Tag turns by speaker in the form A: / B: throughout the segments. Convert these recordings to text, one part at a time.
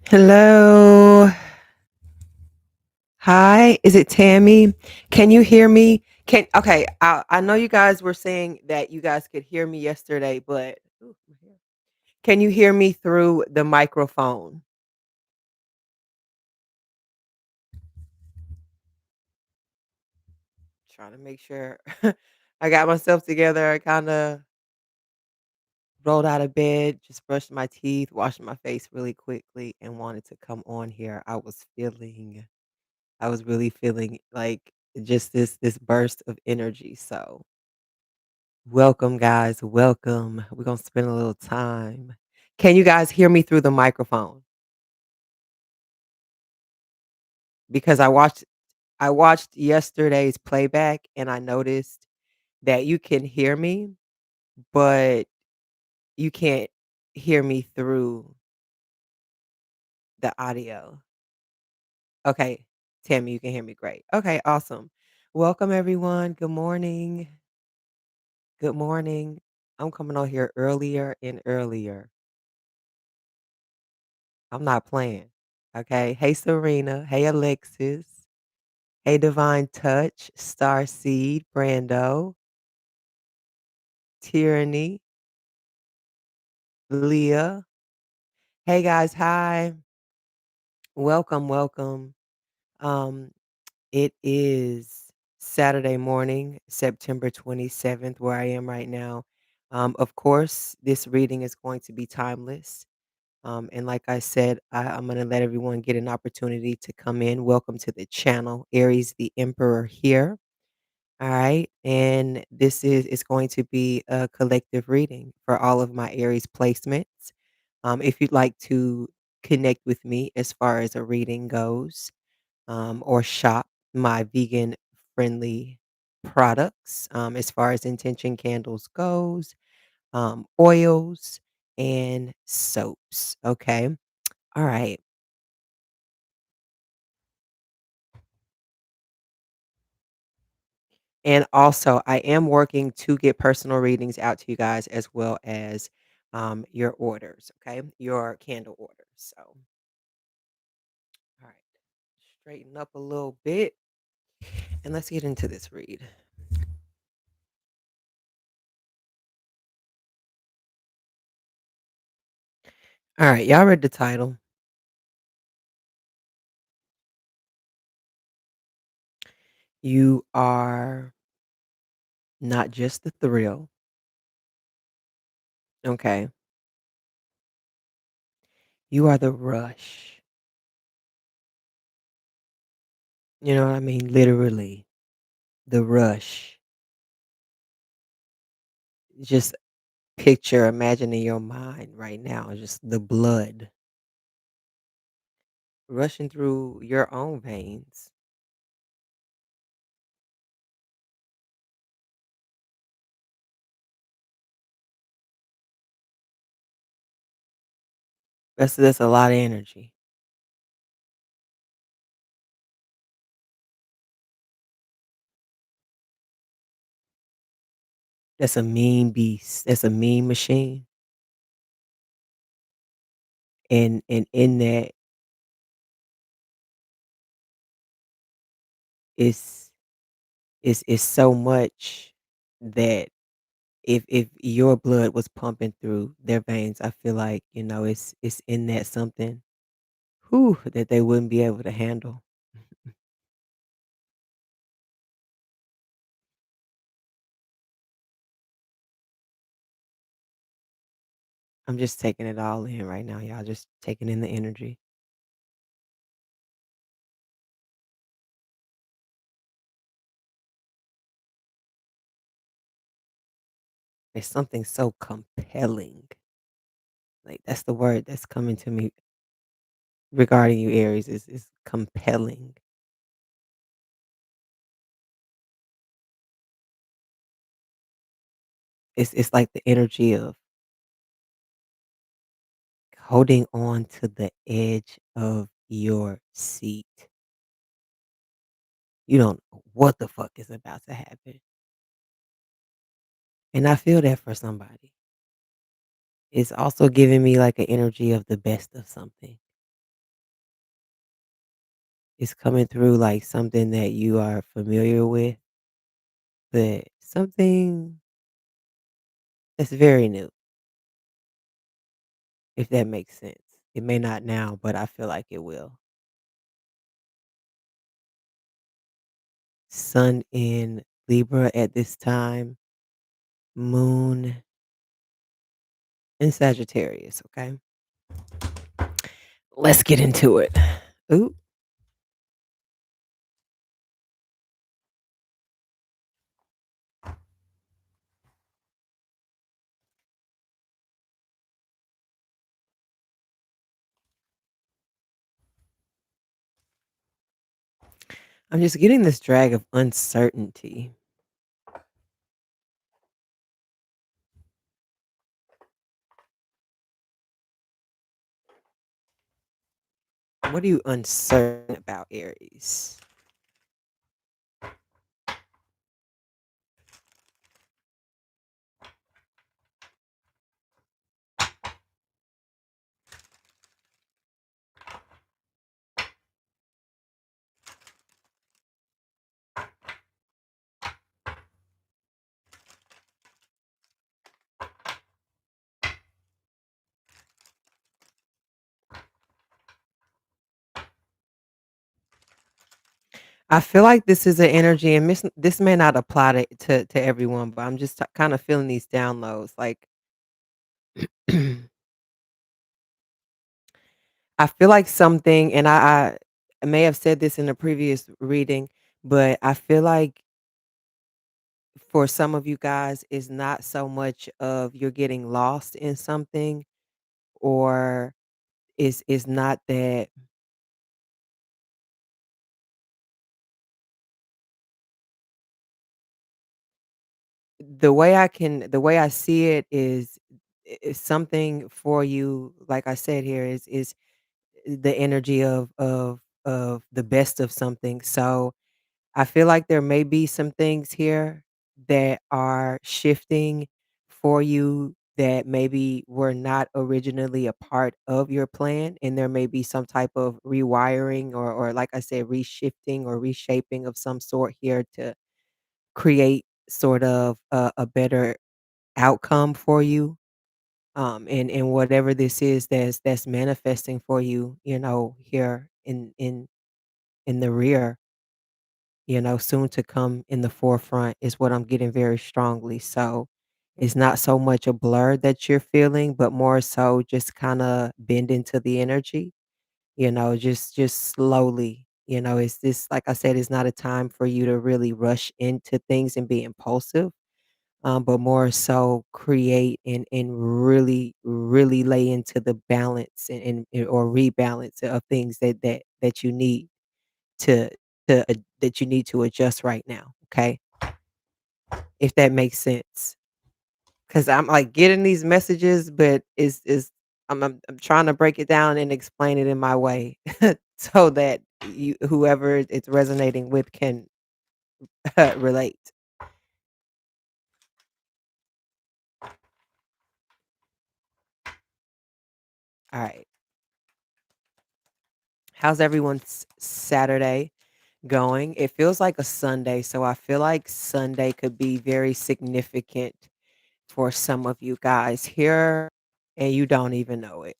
A: Hello. Hi, is it Tammy? Can you hear me? I know you guys were saying that you guys could hear me yesterday, but ooh, my hair. Can you hear me through the microphone? Trying to make sure I got myself together. I kind of rolled out of bed, just brushed my teeth, washed my face really quickly, and wanted to come on here. I was really feeling like just this burst of energy. So welcome, guys. Welcome. We're gonna spend a little time. Can you guys hear me through the microphone? Because I watched yesterday's playback and I noticed that you can hear me, but you can't hear me through the audio. Okay, Tammy, you can hear me great. Okay, awesome. Welcome everyone. Good morning. Good morning. I'm coming on here earlier and earlier. I'm not playing. Okay. Hey, Serena. Hey, Alexis. Hey, Divine Touch, Star Seed, Brando, Tyranny, Leah. Hey, guys. Hi. Welcome. Welcome. Um, it is Saturday morning, September 27th, where I am right now. Of course, this reading is going to be timeless. And like I said, I'm going to let everyone get an opportunity to come in. Welcome to the channel. Aries, the Emperor here. All right. And this is going to be a collective reading for all of my Aries placements. If you'd like to connect with me as far as a reading goes, or shop my vegan friendly products, as far as intention candles goes, oils and soaps. Okay. All right. And also, I am working to get personal readings out to you guys as well as your orders, okay? Your candle orders. So, all right, straighten up a little bit and let's get into this read. All right, y'all read the title. You are not just the thrill, okay? You are the rush. You know what I mean? Literally, the rush. Just picture, imagine in your mind right now, just the blood rushing through your own veins. That's a lot of energy. That's a mean beast. That's a mean machine. And in that is is so much that if your blood was pumping through their veins, I feel like, it's in that something whew, that they wouldn't be able to handle. I'm just taking it all in right now, y'all. Just taking in the energy. It's something so compelling. Like that's the word that's coming to me regarding you, Aries, is compelling. It's like the energy of holding on to the edge of your seat. You don't know what the fuck is about to happen. And I feel that for somebody. It's also giving me like an energy of the best of something. It's coming through like something that you are familiar with, but something that's very new, if that makes sense. It may not now, but I feel like it will. Sun in Libra at this time, moon in Sagittarius, okay? Let's get into it. Ooh, I'm just getting this drag of uncertainty. What are you uncertain about, Aries? I feel like this is an energy, and this may not apply to everyone, but I'm just kind of feeling these downloads. Like, I feel like something, and I may have said this in a previous reading, but I feel like for some of you guys, it's not so much of you're getting lost in something, or is not that the way I see it is something for you. Like I said here, is the energy of the best of something. So I feel like there may be some things here that are shifting for you that maybe were not originally a part of your plan, and there may be some type of rewiring, or like I said, reshifting or reshaping of some sort here to create sort of a better outcome for you. And whatever this is that's manifesting for you, here in the rear, soon to come in the forefront is what I'm getting very strongly. So it's not so much a blur that you're feeling, but more so just kind of bend into the energy, just slowly. It's this, like I said, it's not a time for you to really rush into things and be impulsive, but more so create and really, really lay into the balance or rebalance of things that you need to that you need to adjust right now, okay? If that makes sense, because 'Cause I'm, like, getting these messages, but is I'm trying to break it down and explain it in my way so that whoever it's resonating with can relate. Alright. How's everyone's Saturday going? It feels like a Sunday, so I feel like Sunday could be very significant for some of you guys here, and you don't even know it.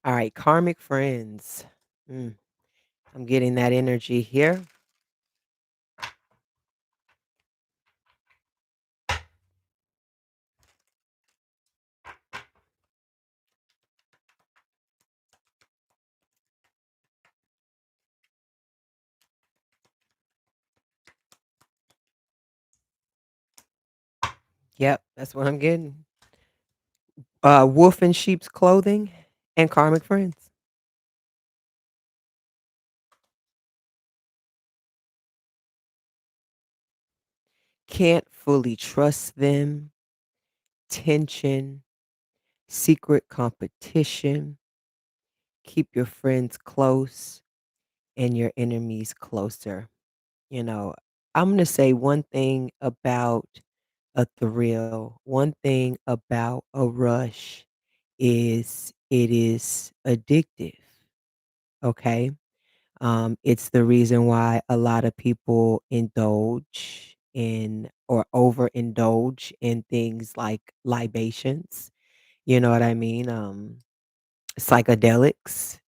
A: All right, karmic friends. Mm, I'm getting that energy here. Yep, that's what I'm getting. Wolf in sheep's clothing and karmic friends. Can't fully trust them. Tension, secret competition. Keep your friends close and your enemies closer. You know, I'm going to say one thing about a thrill, one thing about a rush is it is addictive. okay? It's the reason why a lot of people indulge in or overindulge in things like libations, you know what I mean? Psychedelics,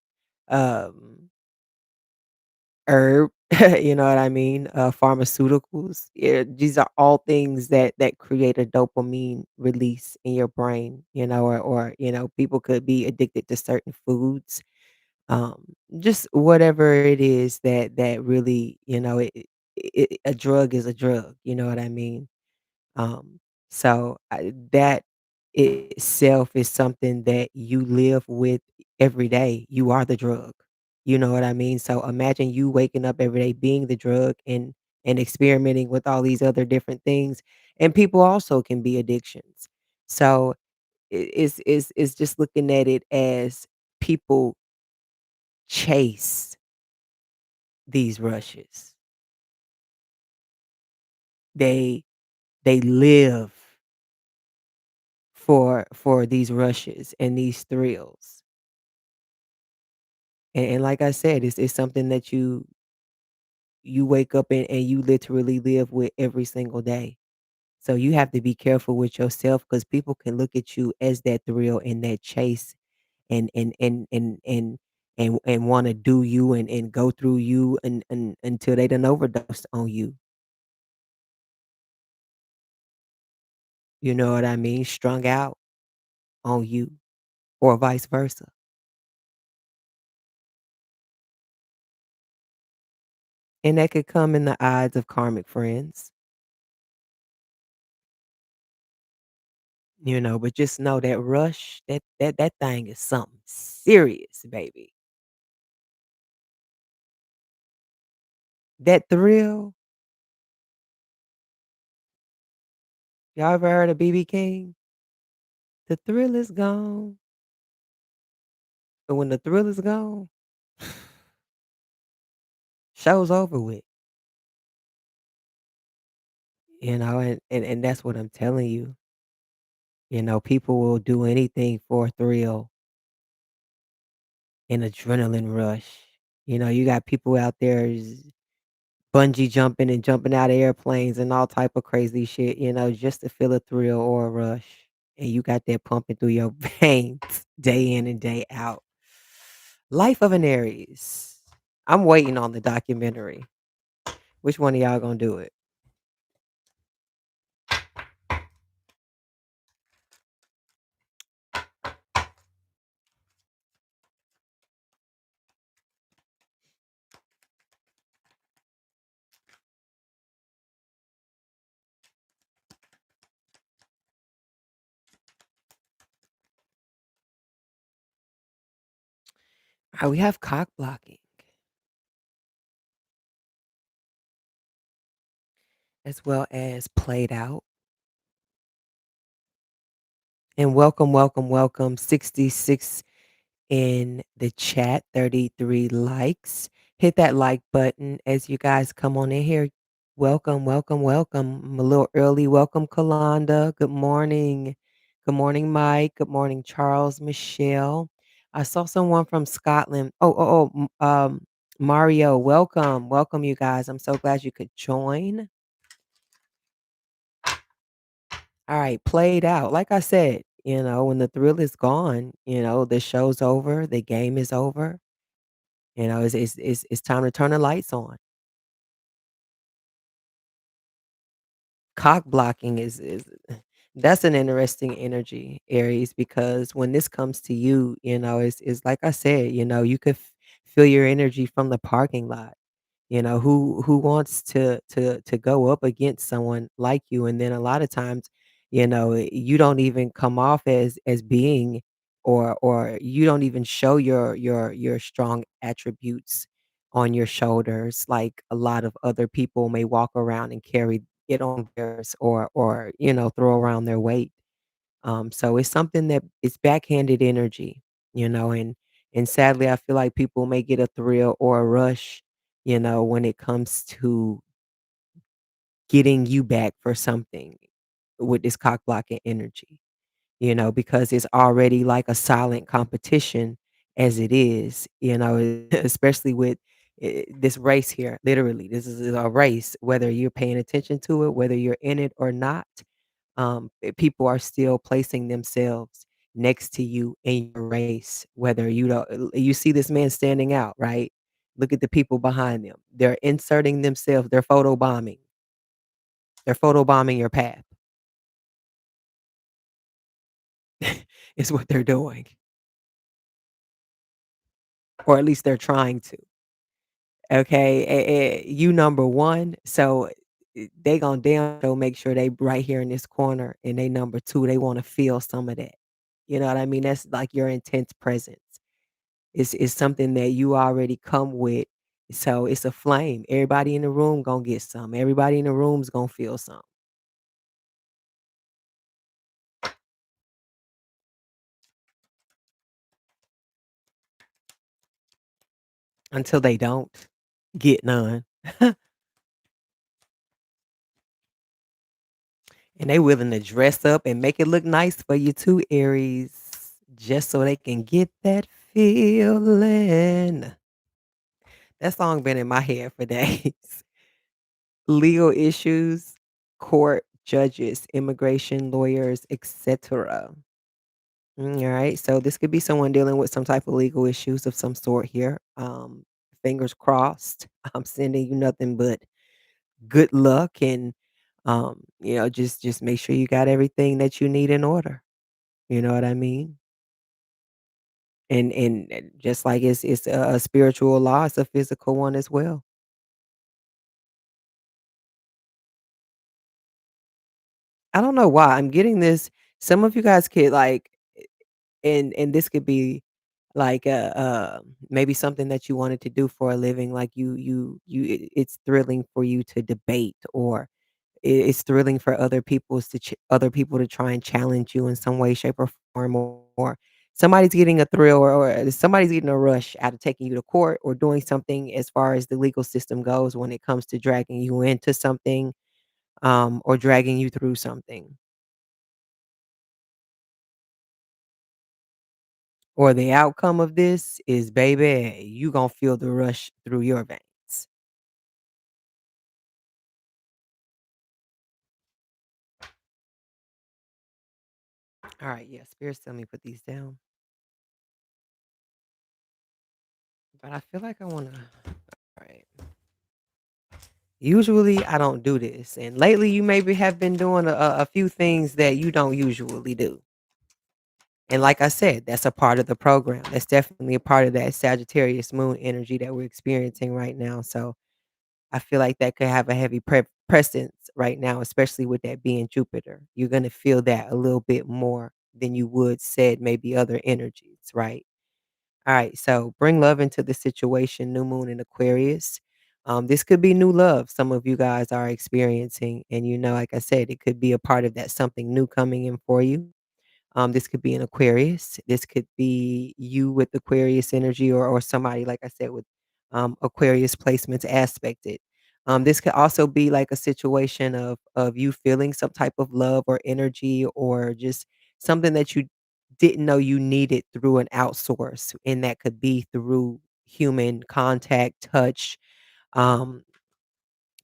A: um, herb, you know what I mean? Pharmaceuticals. Yeah, these are all things that create a dopamine release in your brain, or people could be addicted to certain foods. Um, just whatever it is that really, a drug is a drug, you know what I mean? That itself is something that you live with every day. You are the drug. You know what I mean? So imagine you waking up every day being the drug and experimenting with all these other different things. And people also can be addictions. So it's just looking at it as people chase these rushes. They they live for these rushes and these thrills. And like I said, it's something that you wake up and you literally live with every single day. So you have to be careful with yourself because people can look at you as that thrill and that chase and want to do you and go through you and until they done overdosed on you. You know what I mean? Strung out on you or vice versa. And that could come in the eyes of karmic friends, but just know that rush, that thing is something serious, baby. That thrill, y'all ever heard of BB King? The thrill is gone. But when the thrill is gone, show's over with, and that's what I'm telling you. People will do anything for a thrill, an adrenaline rush. You got people out there bungee jumping and jumping out of airplanes and all type of crazy shit, just to feel a thrill or a rush. And you got that pumping through your veins day in and day out. Life of an Aries. I'm waiting on the documentary. Which one of y'all gonna do it? We have cock blocking as well as played out. And welcome, welcome, welcome. 66 in the chat, 33 likes. Hit that like button as you guys come on in here. Welcome, welcome, welcome. I'm a little early. Welcome, Kalanda. Good morning. Good morning, Mike. Good morning, Charles, Michelle. I saw someone from Scotland. Mario, welcome. Welcome, you guys. I'm so glad you could join. All right, played out. Like I said, when the thrill is gone, the show's over, the game is over. It's time to turn the lights on. Cock blocking is that's an interesting energy, Aries, because when this comes to you, it's like I said, you could feel your energy from the parking lot. Who wants to go up against someone like you, and then a lot of times, you don't even come off as being or you don't even show your strong attributes on your shoulders like a lot of other people may walk around and carry it on theirs or throw around their weight. So it's something that it's backhanded energy, and sadly, I feel like people may get a thrill or a rush, when it comes to getting you back for something with this cock blocking energy, because it's already like a silent competition as it is, especially with this race here. Literally, this is a race, whether you're paying attention to it, whether you're in it or not. People are still placing themselves next to you in your race, whether you don't, you see this man standing out, right? Look at the people behind them. They're inserting themselves, they're photo bombing. They're photo bombing your path. Is what they're doing, or at least they're trying to. Okay, you number 1, so, they gonna damn sure make sure they right here in this corner, and they number 2, they wanna feel some of that. You know what I mean? That's like your intense presence. It's something that you already come with, so it's a flame. Everybody in the room gonna get some. Everybody in the room's gonna feel some, until they don't get none. And they willing to dress up and make it look nice for you too, Aries, just so they can get that feeling. That song been in my head for days. Legal issues, court, judges, immigration, lawyers, etc. All right. So this could be someone dealing with some type of legal issues of some sort here. Fingers crossed. I'm sending you nothing but good luck and just make sure you got everything that you need in order. You know what I mean? And just like it's a spiritual law, it's a physical one as well. I don't know why I'm getting this. Some of you guys could like, and this could be like maybe something that you wanted to do for a living. Like it's thrilling for you to debate, or it's thrilling for other people to try and challenge you in some way, shape, or form, or somebody's getting a thrill, or somebody's getting a rush out of taking you to court or doing something as far as the legal system goes when it comes to dragging you into something, or dragging you through something, or the outcome of this is, baby, you gonna feel the rush through your veins. All right, yeah, spirits tell me put these down, but I feel like I want to. All right. Usually, I don't do this, and lately, you maybe have been doing a few things that you don't usually do. And like I said, that's a part of the program. That's definitely a part of that Sagittarius moon energy that we're experiencing right now. So I feel like that could have a heavy presence right now, especially with that being Jupiter. You're gonna feel that a little bit more than you would said maybe other energies, right? All right, so bring love into the situation, new moon in Aquarius. This could be new love some of you guys are experiencing. And, like I said, it could be a part of that something new coming in for you. This could be an Aquarius. This could be you with Aquarius energy, or somebody, like I said, with Aquarius placements aspected. This could also be like a situation of you feeling some type of love or energy, or just something that you didn't know you needed through an outsource, and that could be through human contact, touch, um,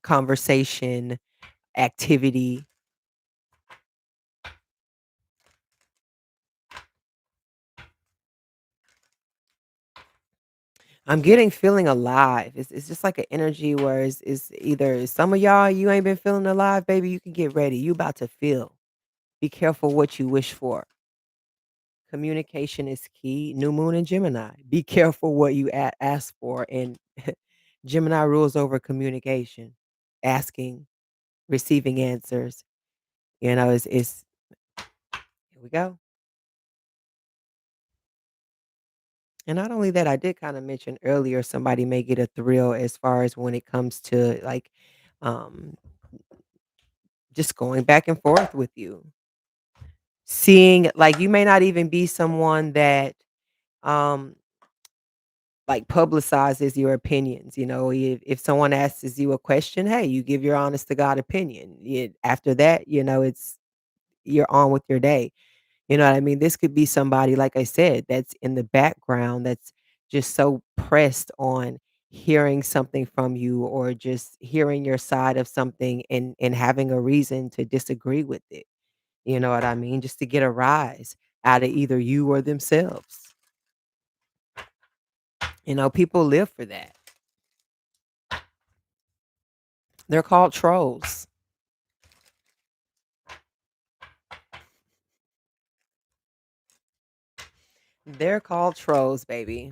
A: conversation, activity. I'm getting feeling alive. It's just like an energy where it's either some of y'all, you ain't been feeling alive, baby. You can get ready. You about to feel. Be careful what you wish for. Communication is key. New moon in Gemini. Be careful what you ask for. And Gemini rules over communication, asking, receiving answers. It's here we go. And not only that, I did kind of mention earlier, somebody may get a thrill as far as when it comes to like, um just going back and forth with you. Seeing, like, you may not even be someone that, um, like, publicizes your opinions. If someone asks you a question, hey, you give your honest to God opinion. After that, it's you're on with your day. You know what I mean? This could be somebody, like I said, that's in the background that's just so pressed on hearing something from you or just hearing your side of something and having a reason to disagree with it. You know what I mean? Just to get a rise out of either you or themselves. People live for that. They're called trolls. They're called trolls, baby.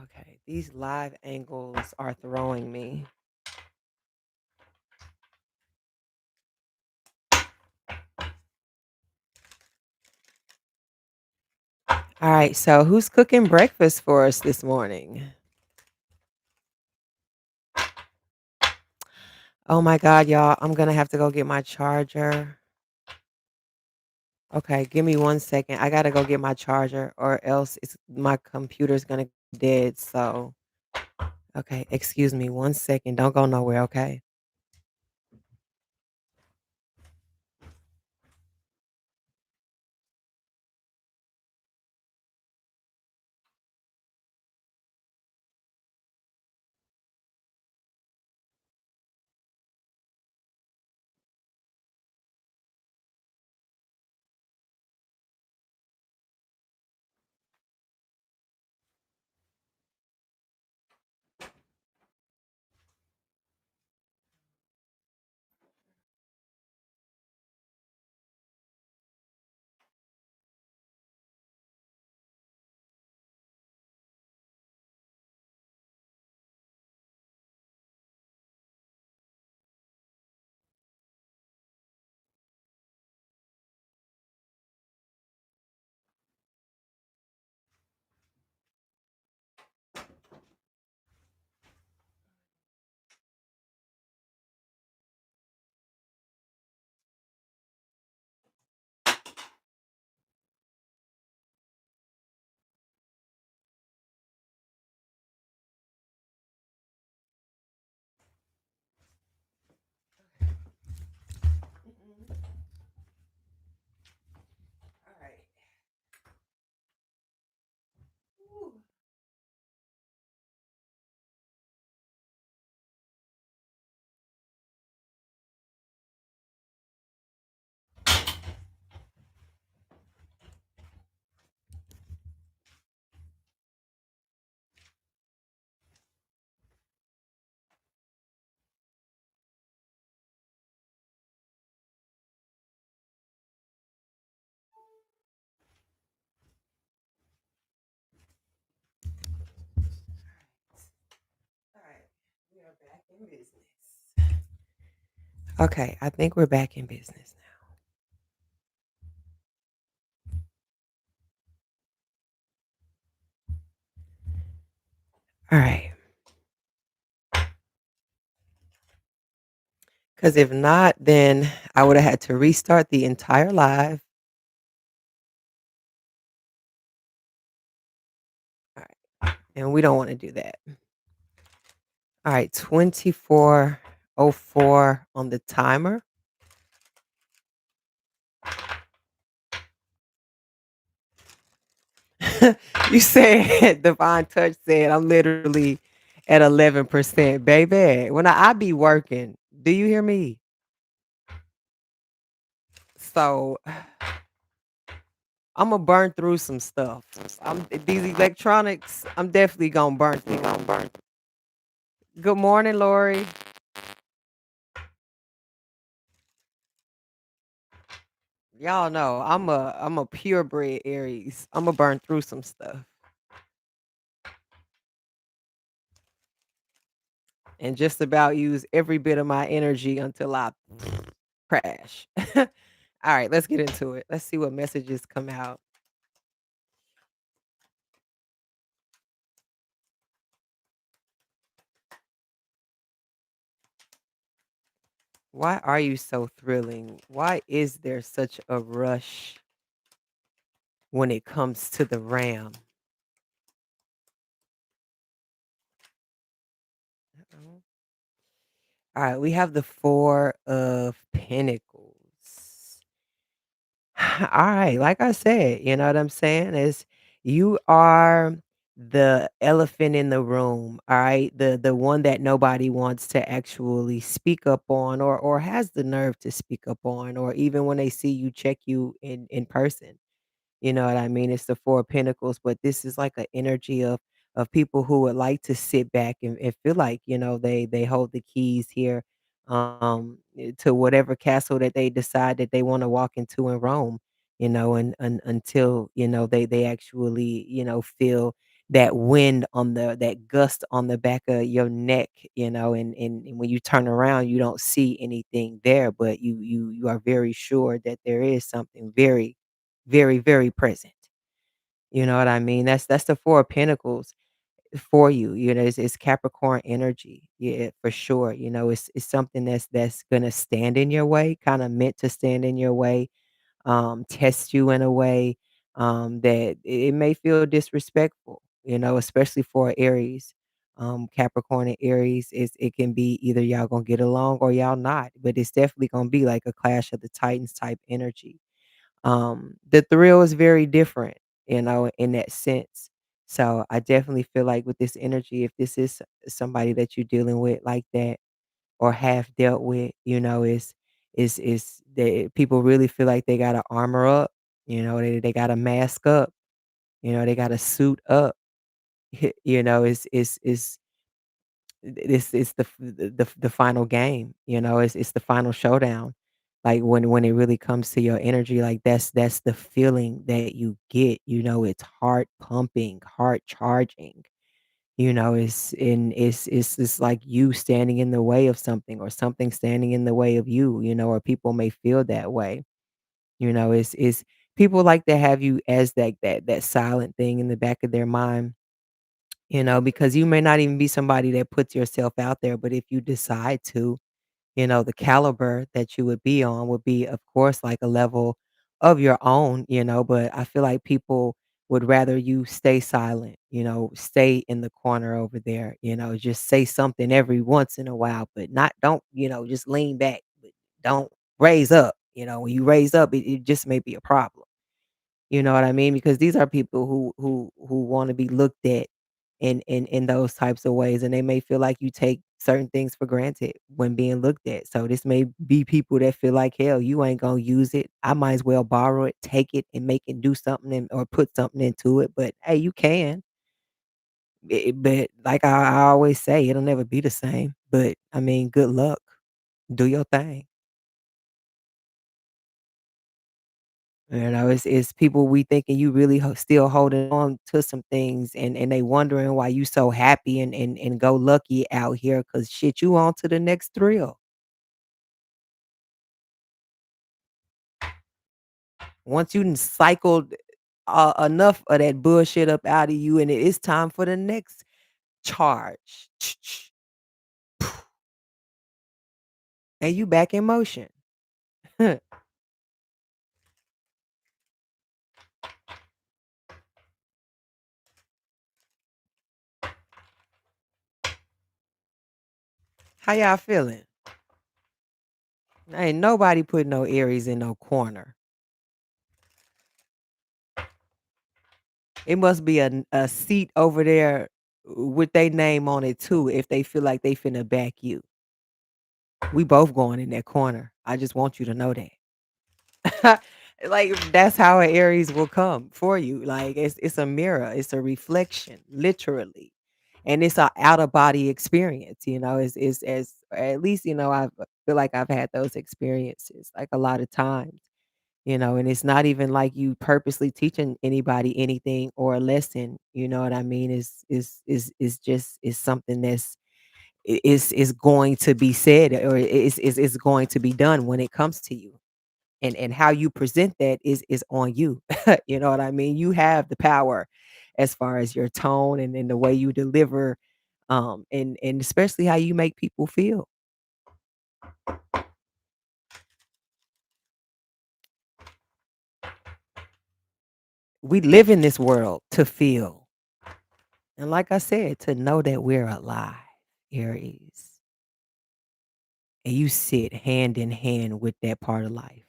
A: Okay, these live angles are throwing me. All right, so who's cooking breakfast for us this morning? Oh my God, y'all, I'm gonna have to go get my charger. Okay, give me 1 second. I gotta go get my charger or else my computer's gonna go dead. So, okay, excuse me 1 second. Don't go nowhere, okay? All right. Whew. All right. We are back in business. Okay, I think we're back in business now. All right. Because if not, then I would have had to restart the entire live. All right. And we don't want to do that. All right. 24:04 on the timer. You said Divine Touch said I'm literally at 11%. Baby, when I be working, do you hear me? So I'm gonna burn through some stuff. These electronics, I'm definitely gonna burn through. Good morning, Lori. Y'all know I'm a purebred Aries. I'm gonna burn through some stuff and just about use every bit of my energy until I crash. All right, let's get into it. Let's see what messages come out. Why are you so thrilling? Why is there such a rush when it comes to the ram? Uh-oh. Alright, we have the 4 of Pentacles. Alright, like I said, you know what I'm saying, is you are the elephant in the room, alright? The one that nobody wants to actually speak up on or has the nerve to speak up on, or even when they see you, check you in person. You know what I mean? It's the 4 of Pentacles, but this is like an energy of people who would like to sit back and feel like, they hold the keys here, to whatever castle that they decide that they wanna walk into in Rome, and until, they actually, feel that wind on that gust on the back of your neck, and when you turn around, you don't see anything there, but you are very sure that there is something very, very, very present. You know what I mean? That's the 4 of Pentacles for you. It's Capricorn energy. Yeah, for sure. It's something that's gonna stand in your way, kind of meant to stand in your way, test you in a way, that it may feel disrespectful, especially for Aries. Capricorn and Aries it can be either y'all gonna get along or y'all not, but it's definitely gonna be like a clash of the Titans type energy. The thrill is very different, in that sense. So I definitely feel like with this energy, if this is somebody that you're dealing with like that or have dealt with, is that people really feel like they gotta armor up, they gotta mask up, they gotta suit up. It's this is the final game, it's the final showdown. Like when it really comes to your energy, like that's the feeling that you get, it's heart pumping, heart charging, it's like you standing in the way of something or something standing in the way of you, or people may feel that way. It's people like to have you as that silent thing in the back of their mind, because you may not even be somebody that puts yourself out there, but if you decide to, the caliber that you would be on would be, of course, like a level of your own, but I feel like people would rather you stay silent, stay in the corner over there, just say something every once in a while, but not don't, just lean back, but don't raise up. When you raise up, it just may be a problem. You know what I mean? Because these are people who wanna be looked at in those types of ways, and they may feel like you take certain things for granted when being looked at. So this may be people that feel like, "Hell, you ain't gonna use it. I might as well borrow it, take it, and make it do something or put something into it." But, hey, you can. But like I always say, it'll never be the same. But, I mean, good luck. Do your thing. It's people we thinking you really still holding on to some things and they wondering why you so happy and go lucky out here because shit, you on to the next thrill. Once you done cycled enough of that bullshit up out of you and it is time for the next charge. And you back in motion. How y'all feeling? Ain't nobody put no Aries in no corner. It must be a seat over there with their name on it too if they feel like they finna back you. We both going in that corner. I just want you to know that. Like, that's how an Aries will come for you. Like, it's a mirror, it's a reflection, literally. And it's a out of body experience, it's as at least, I feel like I've had those experiences, like, a lot of times. And it's not even like you purposely teaching anybody anything or a lesson, you know what I mean? Is just is something that's is going to be said or is going to be done when it comes to you. And how you present that is on you. You know what I mean? You have the power as far as your tone and the way you deliver, and especially how you make people feel. We live in this world to feel. And like I said, to know that we're alive, Aries. and you sit hand in hand with that part of life.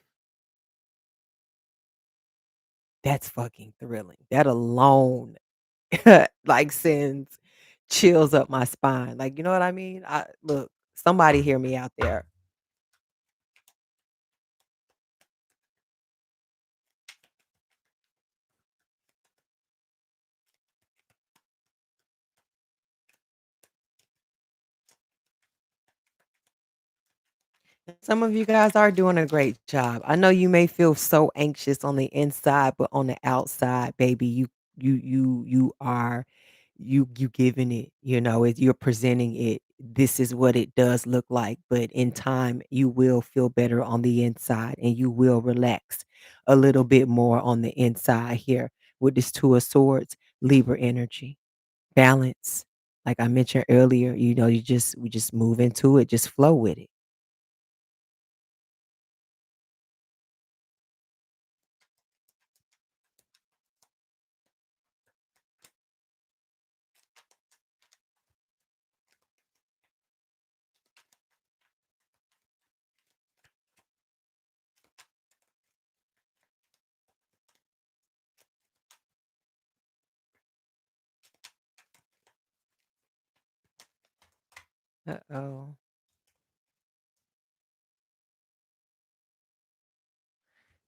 A: That's fucking thrilling. That alone, like, sends chills up my spine. Like, you know what I mean? I look, somebody hear me out there. Some of you guys are doing a great job. I know you may feel so anxious on the inside, but on the outside, baby, you are you giving it, you're presenting it. This is what it does look like, but in time you will feel better on the inside and you will relax a little bit more on the inside here with this two of swords, Libra energy, balance. Like I mentioned earlier, we just move into it, just flow with it. Uh-oh. All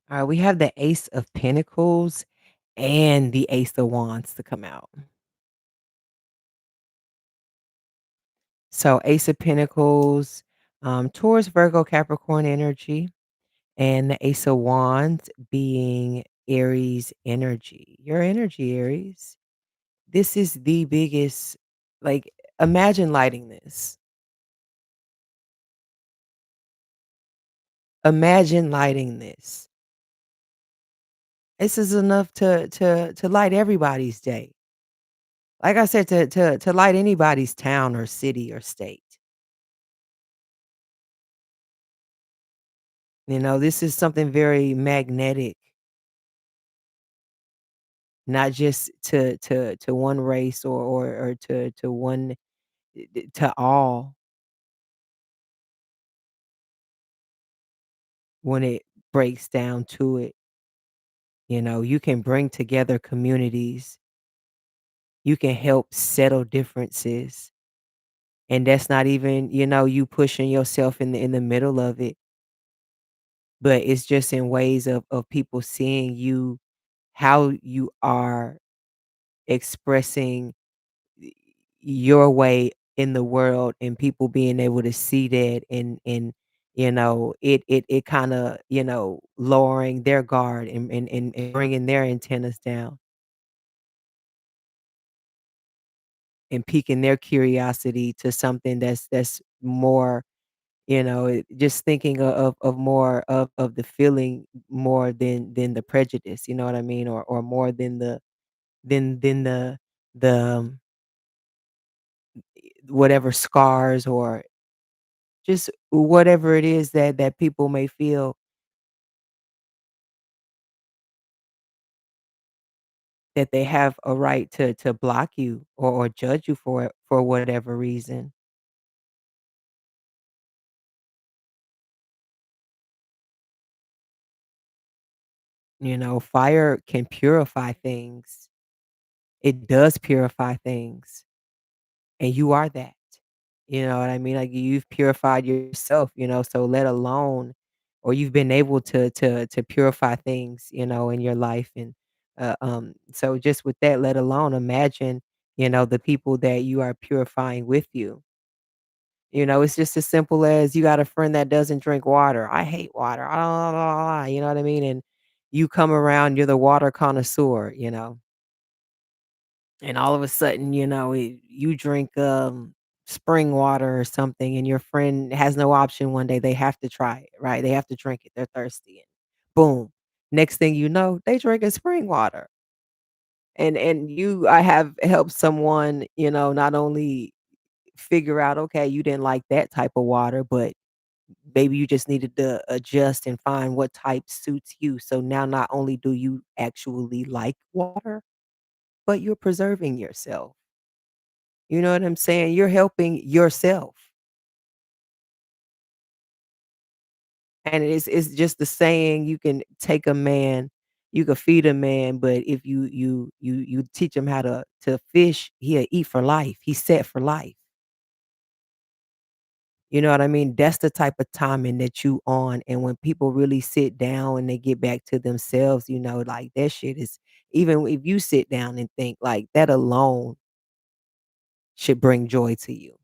A: right, we have the Ace of Pentacles and the Ace of Wands to come out. So, Ace of Pentacles, Taurus, Virgo, Capricorn energy, and the Ace of Wands being Aries energy. Your energy, Aries. This is the biggest, like, imagine lighting this. Imagine lighting this. This is enough to light everybody's day. Like I said, to light anybody's town or city or state. This is something very magnetic, not just to one race or to one to all when it breaks down to it. You can bring together communities. You can help settle differences. And that's not even, you pushing yourself in the middle of it, but it's just in ways of people seeing you how you are expressing your way in the world and people being able to see that and it kind of lowering their guard and bringing their antennas down and piquing their curiosity to something that's more just thinking of more of the feeling more than the prejudice, you know what I mean, or more than the whatever scars or just whatever it is that people may feel that they have a right to block you or judge you for it for whatever reason. Fire can purify things. It does purify things, and you are that. You know what I mean? Like, you've purified yourself, so let alone or you've been able to purify things, in your life, and, so just with that, let alone imagine, the people that you are purifying with you. It's just as simple as you got a friend that doesn't drink water. "I hate water, you know what I mean? And you come around, you're the water connoisseur, and all of a sudden, you drink, spring water or something, and your friend has no option one day, they have to try it, right? They have to drink it, they're thirsty, and boom, next thing you know, they drinking spring water. And I have helped someone, not only figure out, okay, you didn't like that type of water, but maybe you just needed to adjust and find what type suits you. So now not only do you actually like water, but you're preserving yourself. You know what I'm saying? You're helping yourself. And it's just the saying, you can take a man, you can feed a man, but if you teach him how to fish, he'll eat for life. He's set for life. You know what I mean? That's the type of timing that you on, and when people really sit down and they get back to themselves, like, that shit is even if you sit down and think, like, that alone should bring joy to you.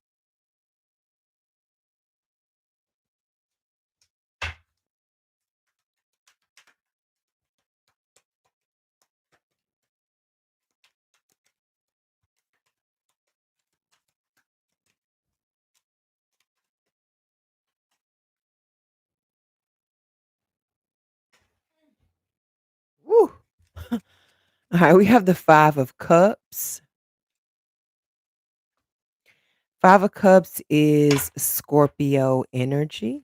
A: Woo. Alright, we have the 5 of Cups. 5 of Cups is Scorpio energy.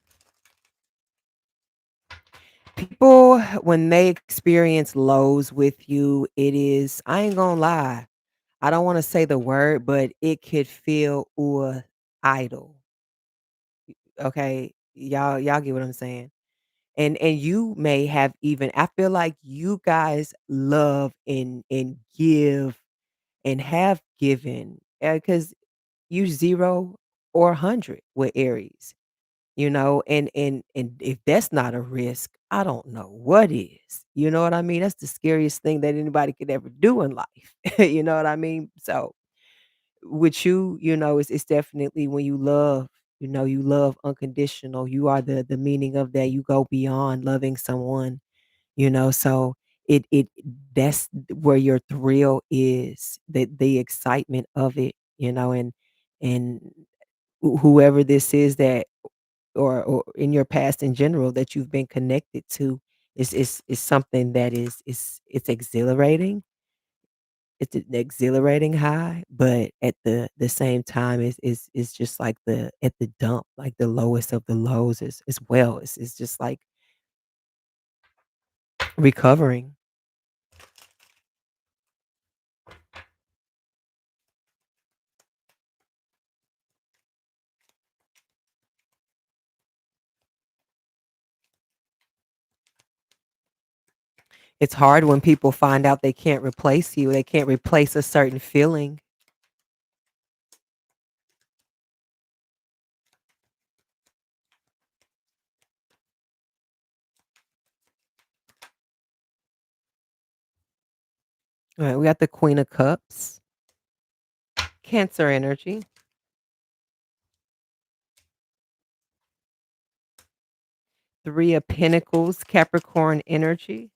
A: People, when they experience lows with you, it is I ain't gonna lie, I don't wanna say the word, but it could feel, idle, okay? Y'all get what I'm saying? And you may have even I feel like you guys love and give and have given, because you 0 or 100 with Aries. And if that's not a risk, I don't know what is. You know what I mean? That's the scariest thing that anybody could ever do in life. You know what I mean? So with you, it's definitely when you love unconditional. You are the meaning of that. You go beyond loving someone, so it that's where your thrill is, the excitement of it, and whoever this is that or in your past in general that you've been connected to is something that it's exhilarating. It's an exhilarating high, but at the same time, it's just like the at the dump, like the lowest of the lows as well. It's just like recovering. It's hard when people find out they can't replace you. They can't replace a certain feeling. All right, we got the Queen of Cups, Cancer energy, 3 of Pentacles, Capricorn energy,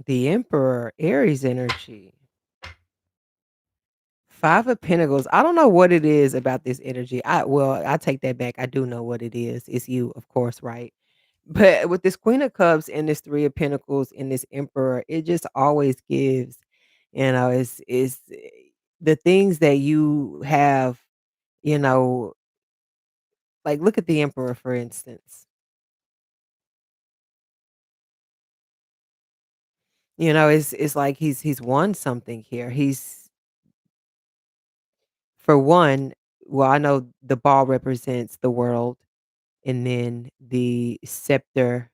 A: the Emperor, Aries energy. 5 of Pentacles. I don't know what it is about this energy. I take that back. I do know what it is. It's you, of course, right? But with this Queen of Cups and this 3 of Pentacles and this Emperor, it just always gives, the things that you have, you know, like look at the Emperor for instance. It's like he's won something here. He's for one, well, I know the ball represents the world, and then the scepter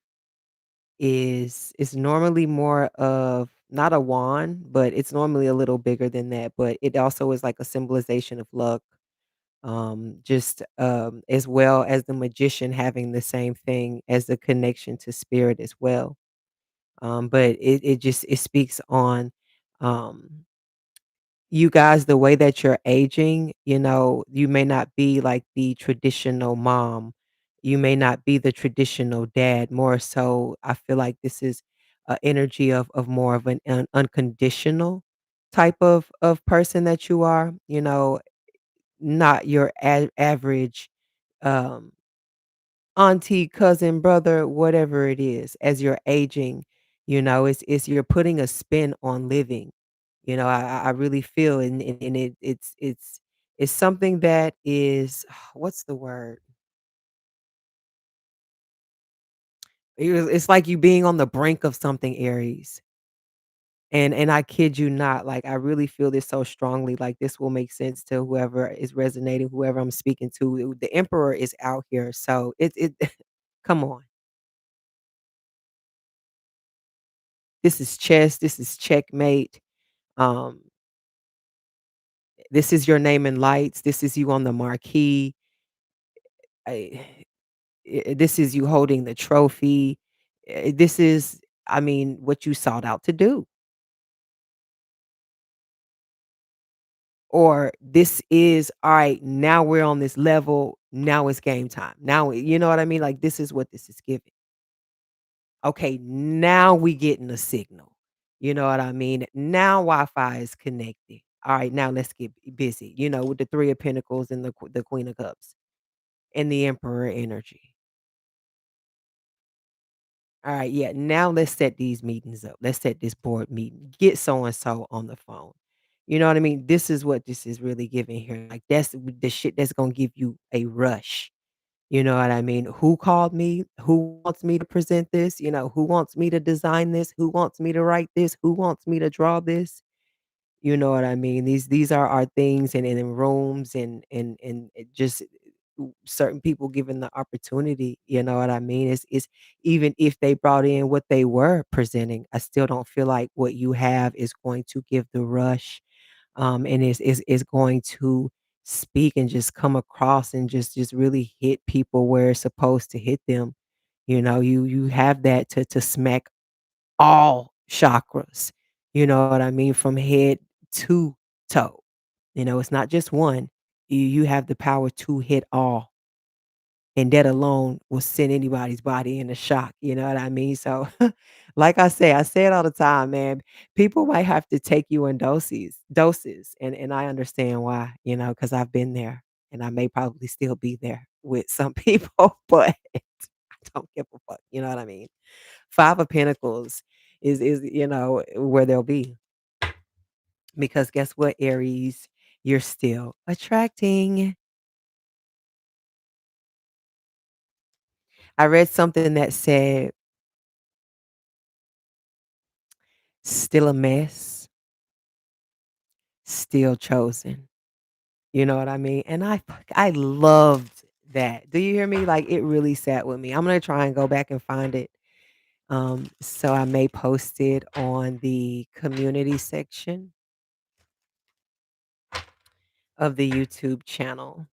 A: is normally more of not a wand, but it's normally a little bigger than that, but it also is like a symbolization of luck, just, as well as the magician having the same thing as the connection to spirit as well. But it speaks on, um you guys, the way that you're aging, you may not be like the traditional mom. You may not be the traditional dad. More so, I feel like this is a energy of more of an unconditional type of person that you are. Not your average um, auntie, cousin, brother, whatever it is. As you're aging, it's you're putting a spin on living. I really feel and It's something that is what's the word? It's like you being on the brink of something, Aries. And I kid you not, like, I really feel this so strongly, like, this will make sense to whoever is resonating, whoever I'm speaking to. The Emperor is out here, so it come on. This is chess, this is checkmate. Um, this is your name in lights, this is you on the marquee. I this is you holding the trophy. This is, I mean, what you sought out to do. Or this is, all right, now we're on this level, now it's game time. Now, you know what I mean? Like, this is what this is giving. Okay, now we getting a signal. You know what I mean? Now Wi-Fi is connected. All right, now let's get busy. With the 3 of Pentacles and the Queen of Cups and the Emperor energy. All right, yeah, now let's set these meetings up. Let's set this board meeting. Get so and so on the phone. You know what I mean? This is what this is really giving here. Like, that's the shit that's gonna give you a rush. You know what I mean? Who called me? Who wants me to present this? Who wants me to design this? Who wants me to write this? Who wants me to draw this? You know what I mean? These are our things, and in rooms, and it just certain people given the opportunity, you know what I mean? It's even if they brought in what they were presenting, I still don't feel like what you have is going to give the rush, and is going to speak and just come across and just really hit people where it's supposed to hit them. You have that to smack all chakras, you know what I mean, from head to toe. It's not just one. You have the power to hit all, and that alone will send anybody's body into shock, you know what I mean? So, like I say it all the time, man. People might have to take you in doses, and I understand why, because I've been there, and I may probably still be there with some people, but I don't give a fuck, you know what I mean? 5 of Pentacles is, where they'll be, because guess what, Aries? You're still attracting. I read something that said, "Still a mess, still chosen." You know what I mean? And I loved that. Do you hear me? Like, it really sat with me. I'm gonna try and go back and find it. So I may post it on the community section of the YouTube channel.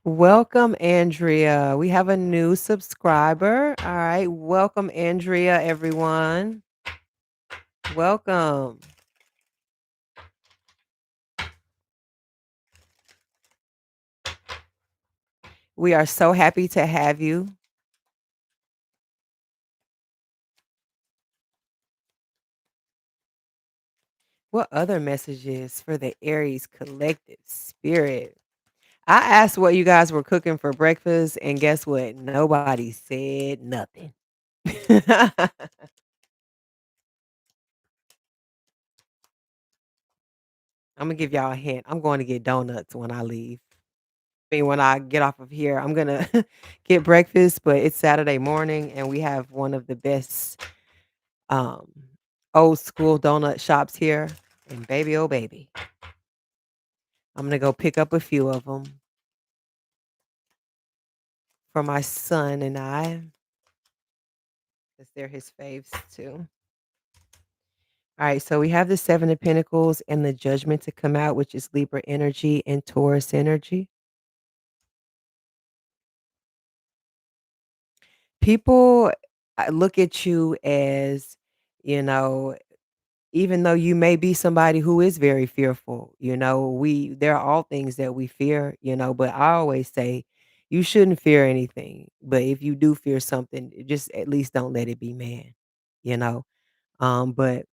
A: Welcome, Andrea. We have a new subscriber. All right. Welcome, Andrea, everyone. Welcome. We are so happy to have you. What other messages for the Aries collective spirit? I asked what you guys were cooking for breakfast, and guess what? Nobody said nothing. I'm gonna give y'all a hint. I'm going to get donuts when I leave. I mean, when I get off of here, I'm gonna get breakfast, but it's Saturday morning, and we have one of the best um, old school donut shops here. And baby, oh baby, I'm gonna go pick up a few of them for my son and I, because they're his faves too. All right, so we have the 7 of Pentacles and the Judgment to come out, which is Libra energy and Taurus energy. People look at you as, you know, even though you may be somebody who is very fearful, there are all things that we fear, but I always say you shouldn't fear anything. But if you do fear something, just at least don't let it be man, you know. But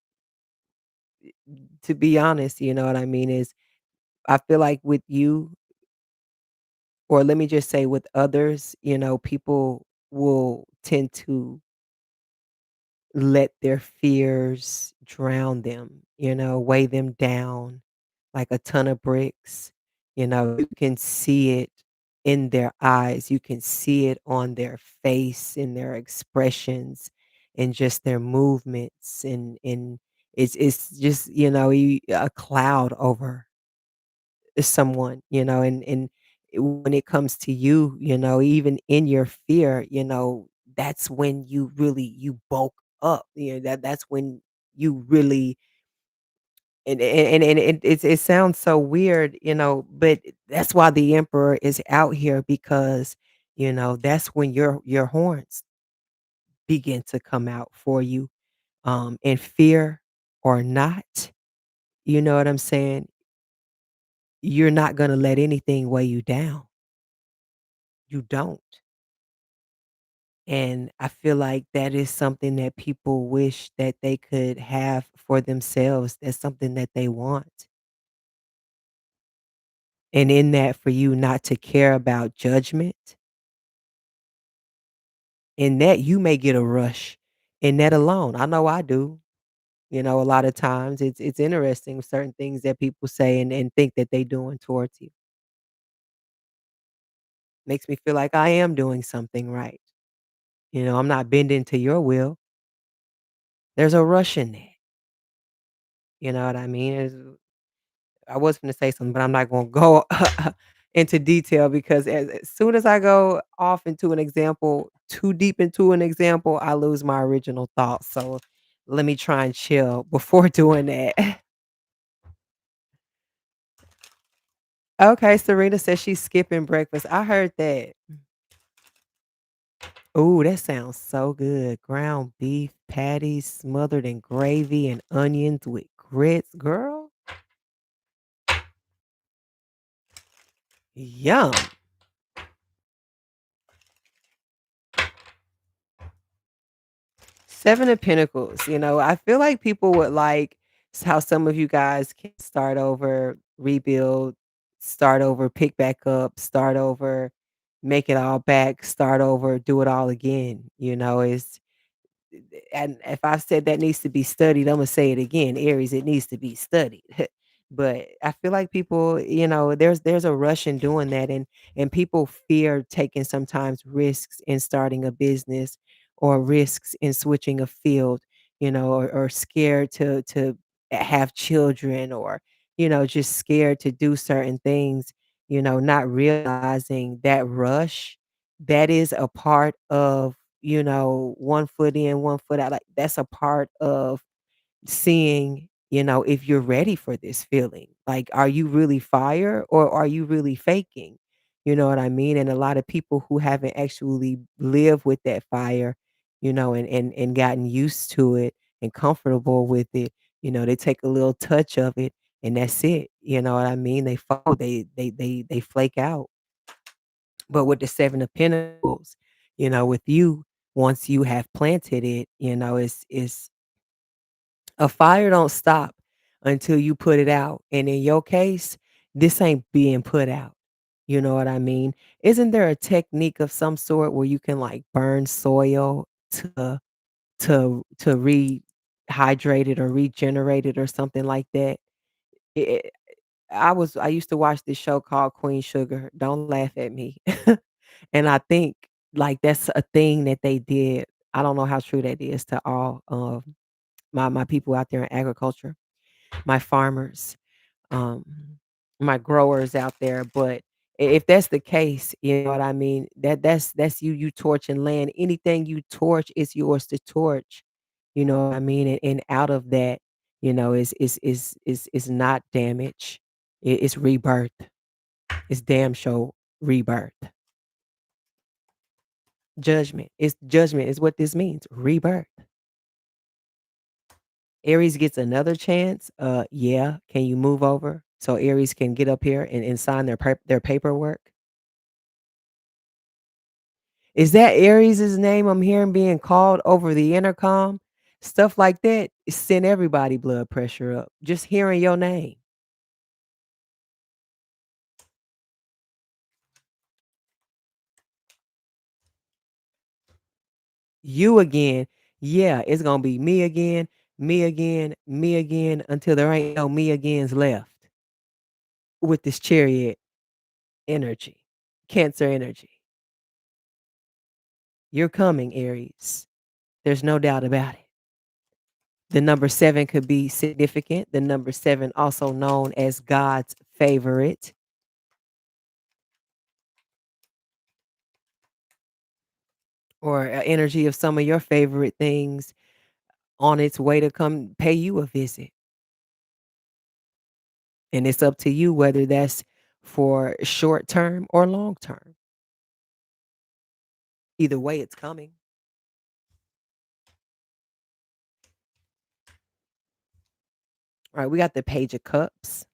A: to be honest, you know what I mean, is I feel like with you, or let me just say with others, people will tend to let their fears drown them, weigh them down like a ton of bricks. You can see it in their eyes, you can see it on their face, in their expressions, and just their movements, and it's just, a cloud over someone, and when it comes to you, even in your fear, that's when you bulk up. That's when you really and it sounds so weird, but that's why the emperor is out here because, that's when your horns begin to come out for you, in fear or not. You know what I'm saying? You're not gonna let anything weigh you down. You don't. And I feel like that is something that people wish that they could have for themselves. That's something that they want. And in that, for you not to care about judgment, in that you may get a rush in that alone. I know I do. A lot of times it's interesting certain things that people say and think that they doing towards you. Makes me feel like I am doing something right. I'm not bending to your will. There's a rush in that. You know what I mean? I was gonna say something, but I'm not gonna go into detail because as soon as I go off into an example, too deep into an example, I lose my original thoughts. So let me try and chill before doing that. Okay, Serena says she's skipping breakfast. I heard that. Ooh, that sounds so good. Ground beef patties smothered in gravy and onions with grits. Girl, yum. Seven of Pentacles, I feel like people would like how some of you guys can start over, rebuild, start over, pick back up, start over, make it all back, start over, do it all again. And if I said that needs to be studied, Imma say it again, Aries, it needs to be studied. But I feel like people, there's a rush in doing that, and people fear taking sometimes risks in starting a business or risks in switching a field, or scared to have children or, just scared to do certain things, not realizing that rush, that is a part of, one foot in, one foot out. Like that's a part of seeing, if you're ready for this feeling. Like, are you really fire or are you really faking? You know what I mean? And a lot of people who haven't actually lived with that fire, and gotten used to it and comfortable with it, they take a little touch of it and that's it. You know what I mean? They fall, they flake out. But with the 7 of Pentacles, with you, once you have planted it, it's a fire don't stop until you put it out. And in your case, this ain't being put out. You know what I mean? Isn't there a technique of some sort where you can like burn soil to rehydrate it or regenerate it or something like that? It, I used to watch this show called Queen Sugar. Don't laugh at me. And I think like that's a thing that they did. I don't know how true that is to all of my people out there in agriculture, my farmers, um, my growers out there. But if that's the case, you know what I mean? That's you torching land. Anything you torch is yours to torch. You know what I mean? And out of that, is not damage. It's rebirth. It's damn show rebirth. Judgment. It's judgment is what this means. Rebirth. Aries gets another chance. Yeah. Can you move over so Aries can get up here and sign their paperwork? Is that Aries's name I'm hearing being called over the intercom? Stuff like that send everybody blood pressure up. Just hearing your name. You again. Yeah, it's gonna be me again, me again, until there ain't no me agains left with this chariot energy, Cancer energy. You're coming, Aries. There's no doubt about it. The number 7 could be significant. The number 7, also known as God's favorite, or energy of some of your favorite things on its way to come pay you a visit. And it's up to you whether that's for short term or long term. Either way, it's coming. All right, we got the Page of Cups.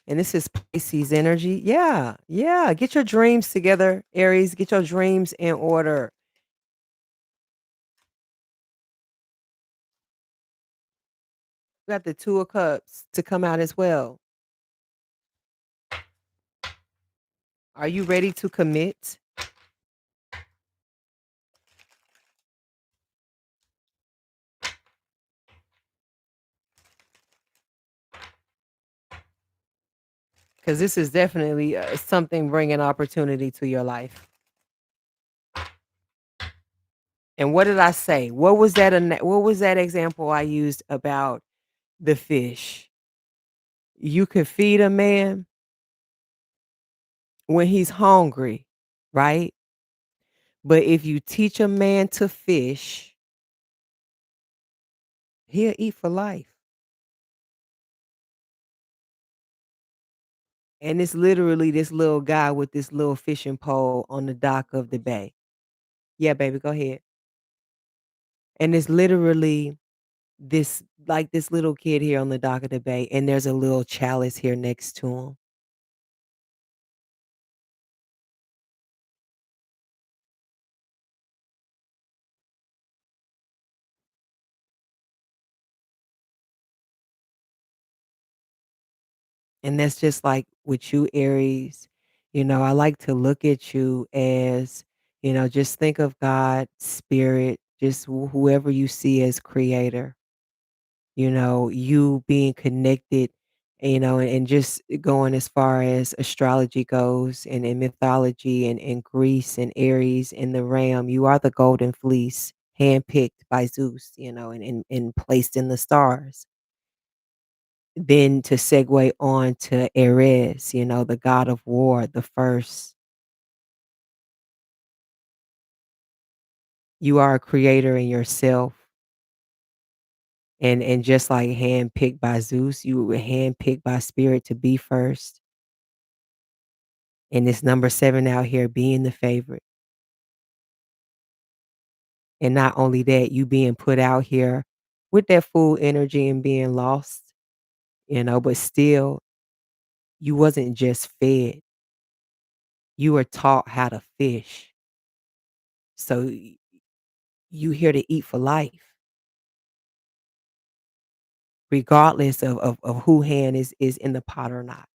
A: And this is Pisces energy. Yeah, yeah. Get your dreams together, Aries. Get your dreams in order. We got the Two of Cups to come out as well. Are you ready to commit? Because this is definitely something bringing opportunity to your life. And what did I say? What was that? What was that example I used about the fish? You could feed a man when he's hungry, right? But if you teach a man to fish, he'll eat for life. And it's literally this little guy with this little fishing pole on the dock of the bay. Yeah, baby, go ahead. And it's literally this like this little kid here on the dock of the bay, and there's a little chalice here next to him. And that's just like with you, Aries. I like to look at you as, just think of God, spirit, just whoever you see as creator, you being connected, and just going as far as astrology goes and mythology and Greece and Aries and the ram. You are the golden fleece, handpicked by Zeus, and placed in the stars. Then to segue on to Aries, the god of war, the first. You are a creator in yourself. And just like handpicked by Zeus, you were handpicked by spirit to be first. And this number 7 out here being the favorite. And not only that, you being put out here with that full energy and being lost, but still you wasn't just fed. You were taught how to fish. So you here to eat for life, regardless of who hand is in the pot or not.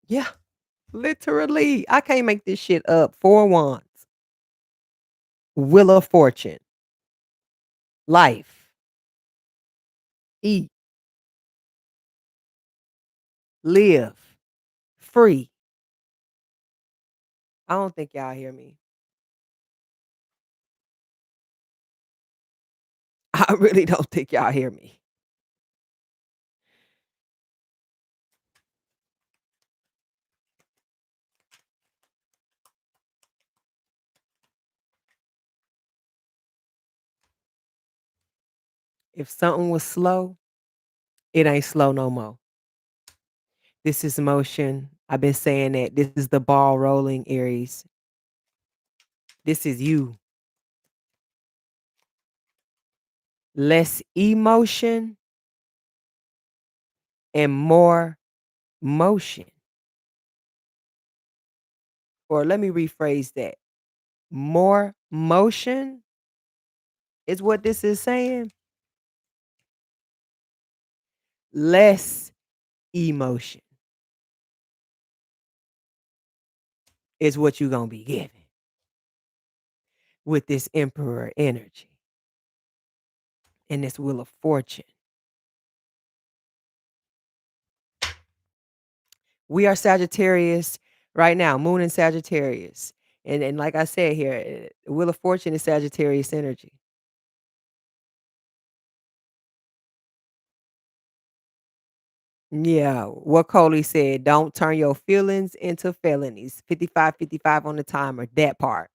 A: Yeah, literally. I can't make this shit up. 4 wands. Wheel of fortune. Life. Eat. Live. Free. I don't think y'all hear me. I really don't think y'all hear me. If something was slow, it ain't slow no more. This is motion. I've been saying that. This is the ball rolling, Aries. This is you. Less emotion and more motion. Or let me rephrase that. More motion is what this is saying. Less emotion is what you're gonna be given with this emperor energy and this wheel of fortune. We are Sagittarius right now, moon in Sagittarius. And like I said here, wheel of fortune is Sagittarius energy. Yeah, what Coley said, don't turn your feelings into felonies. 55, 55 on the timer, that part.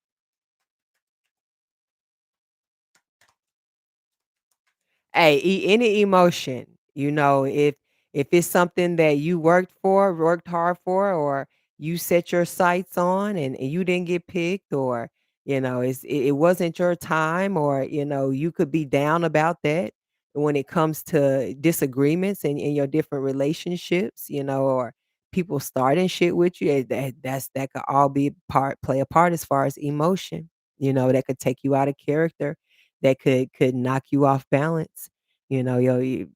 A: Hey, any emotion, if it's something that you worked for, worked hard for, or you set your sights on and you didn't get picked, or it wasn't your time, or you could be down about that when it comes to disagreements in your different relationships, or people starting shit with you. That could all be play a part as far as emotion, that could take you out of character, that could knock you off balance, you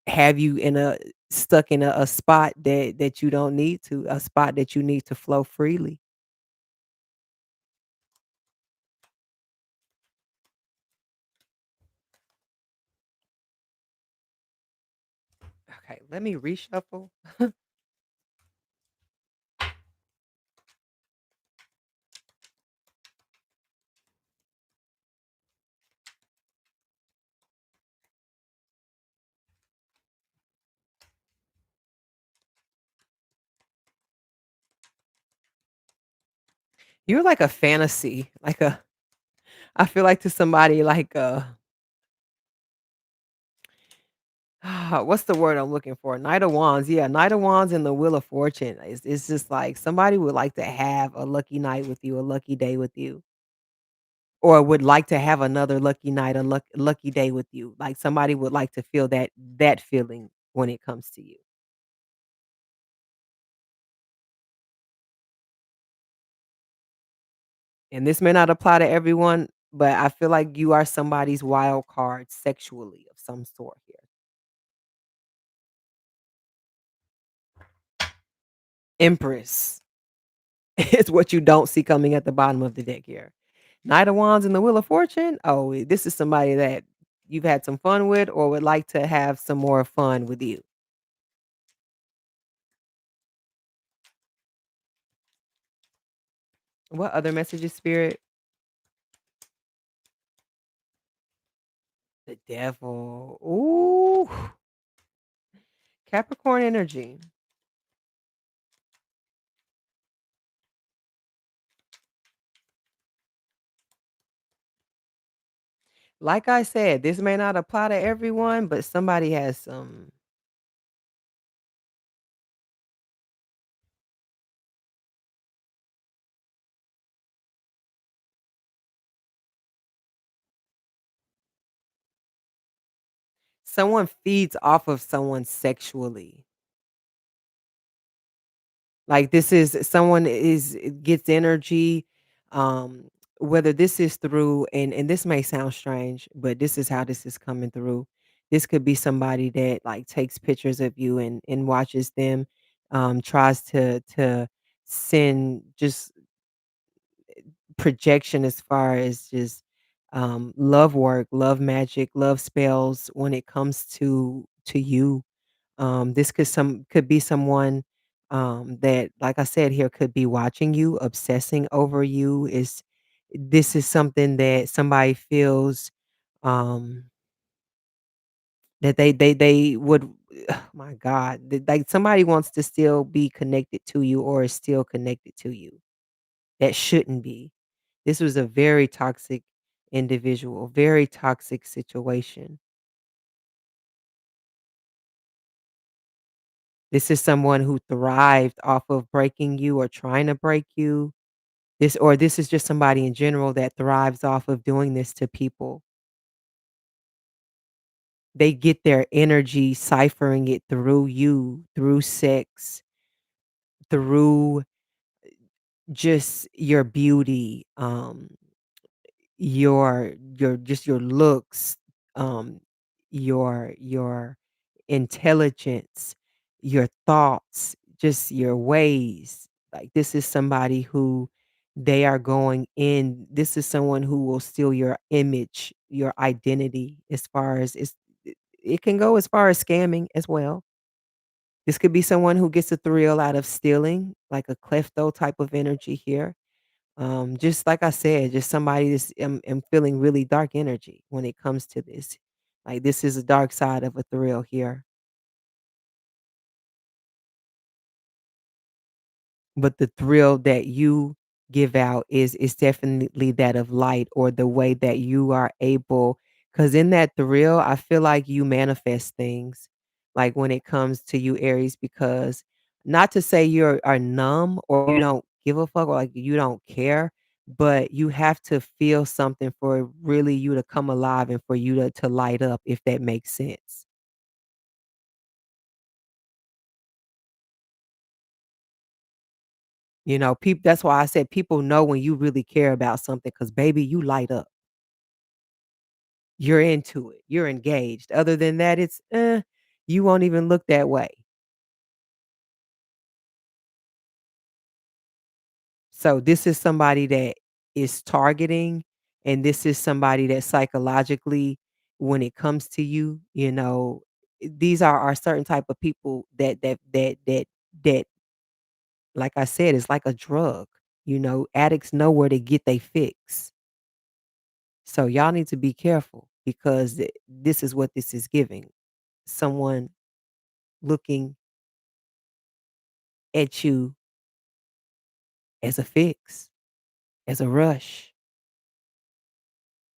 A: have you in a stuck in a spot that you don't need to, a spot that you need to flow freely. Okay, let me reshuffle. You're like a fantasy, like a I feel like to somebody like what's the word I'm looking for? Knight of Wands. Yeah, Knight of Wands and the Wheel of Fortune. It's just like somebody would like to have a lucky night with you, a lucky day with you, or would like to have another lucky night, a lucky day with you. Like somebody would like to feel that feeling when it comes to you. And this may not apply to everyone, but I feel like you are somebody's wild card sexually of some sort here. Empress is what you don't see coming at the bottom of the deck here. Knight of Wands and the Wheel of Fortune. Oh, this is somebody that you've had some fun with or would like to have some more fun with you. What other messages, Spirit? The devil. Ooh. Capricorn energy. Like I said, this may not apply to everyone, but somebody has someone feeds off of someone sexually. Like this is someone is gets energy, um, whether this is through and this may sound strange, but this is how this is coming through. This could be somebody that like takes pictures of you and watches them, tries to send just projection as far as just love work, love magic, love spells when it comes to you. This could be someone, that, like I said here, could be watching you, obsessing over you. This is something that somebody feels, um, that they would oh my God, like somebody wants to still be connected to you or is still connected to you that shouldn't be. This was a very toxic individual, very toxic situation. This is someone who thrived off of breaking you or trying to break you. This is just somebody in general that thrives off of doing this to people. They get their energy ciphering it through you, through sex, through just your beauty, your looks, um, your intelligence, your thoughts, just your ways. Like this is somebody who they are going in. This is someone who will steal your image, your identity. As far as it can go as far as scamming as well. This could be someone who gets a thrill out of stealing, like a klepto type of energy here. Just like I said, just somebody that's am feeling really dark energy when it comes to this. Like this is a dark side of a thrill here. But the thrill that you give out is definitely that of light or the way that you are able, because in that thrill, I feel like you manifest things, like, when it comes to you, Aries, because not to say you are numb or you don't give a fuck or, like, you don't care, but you have to feel something for really you to come alive and for you to light up, if that makes sense. You know, that's why I said people know when you really care about something, because baby, you light up. You're into it. You're engaged. Other than that, you won't even look that way. So this is somebody that is targeting, and this is somebody that psychologically, when it comes to you, these are certain type of people that, like I said, is like a drug. Addicts know where to get they fix. So y'all need to be careful because this is what this is giving. Someone looking at you as a fix, as a rush.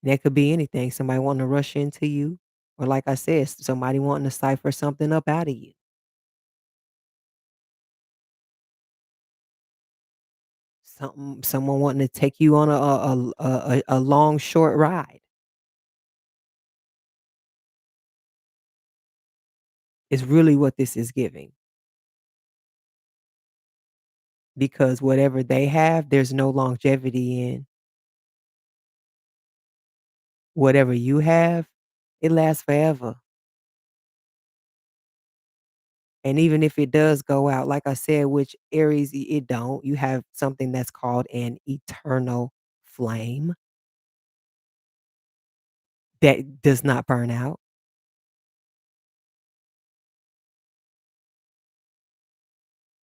A: That could be anything. Somebody wanting to rush into you, or like I said, somebody wanting to cipher something up out of you. Someone wanting to take you on a long short ride. Is really what this is giving, because whatever they have, there's no longevity in. Whatever you have, it lasts forever. And even if it does go out, like I said, which Aries, it don't, you have something that's called an eternal flame that does not burn out.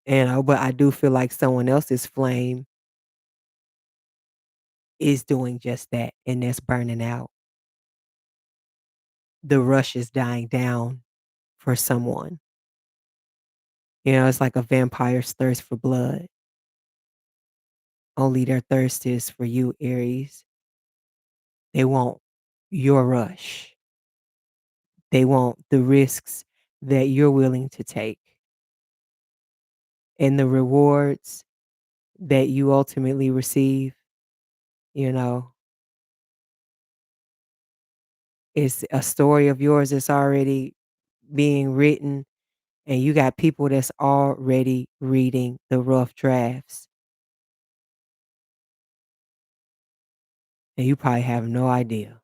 A: But I do feel like someone else's flame is doing just that, and that's burning out. The rush is dying down for someone. It's like a vampire's thirst for blood. Only their thirst is for you, Aries. They want your rush. They want the risks that you're willing to take and the rewards that you ultimately receive. You know, it's a story of yours that's already being written, and you got people that's already reading the rough drafts, and you probably have no idea.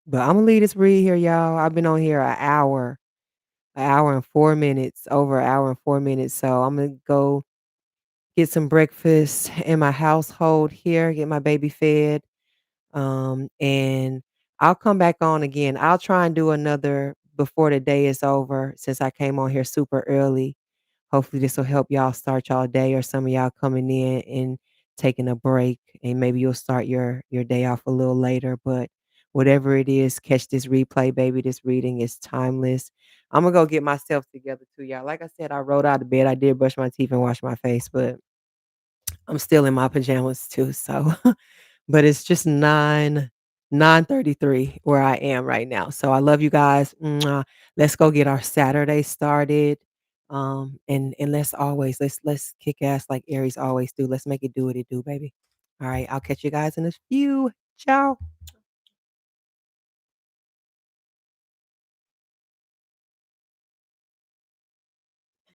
A: But I'm gonna leave this read here, y'all. I've been on here an hour and 4 minutes, over an hour and 4 minutes. So I'm gonna go get some breakfast in my household here, get my baby fed. And I'll come back on again. I'll try and do another before the day is over since I came on here super early. Hopefully this will help y'all start y'all day, or some of y'all coming in and taking a break, and maybe you'll start your day off a little later. But whatever it is, catch this replay, baby. This reading is timeless. I'm gonna go get myself together too, y'all. Like I said, I rolled out of bed. I did brush my teeth and wash my face, but I'm still in my pajamas too. So but it's just 9:33 where I am right now. So I love you guys. Mwah. Let's go get our Saturday started. And let's kick ass like Aries always do. Let's make it do what it do, baby. All right, I'll catch you guys in a few. Ciao.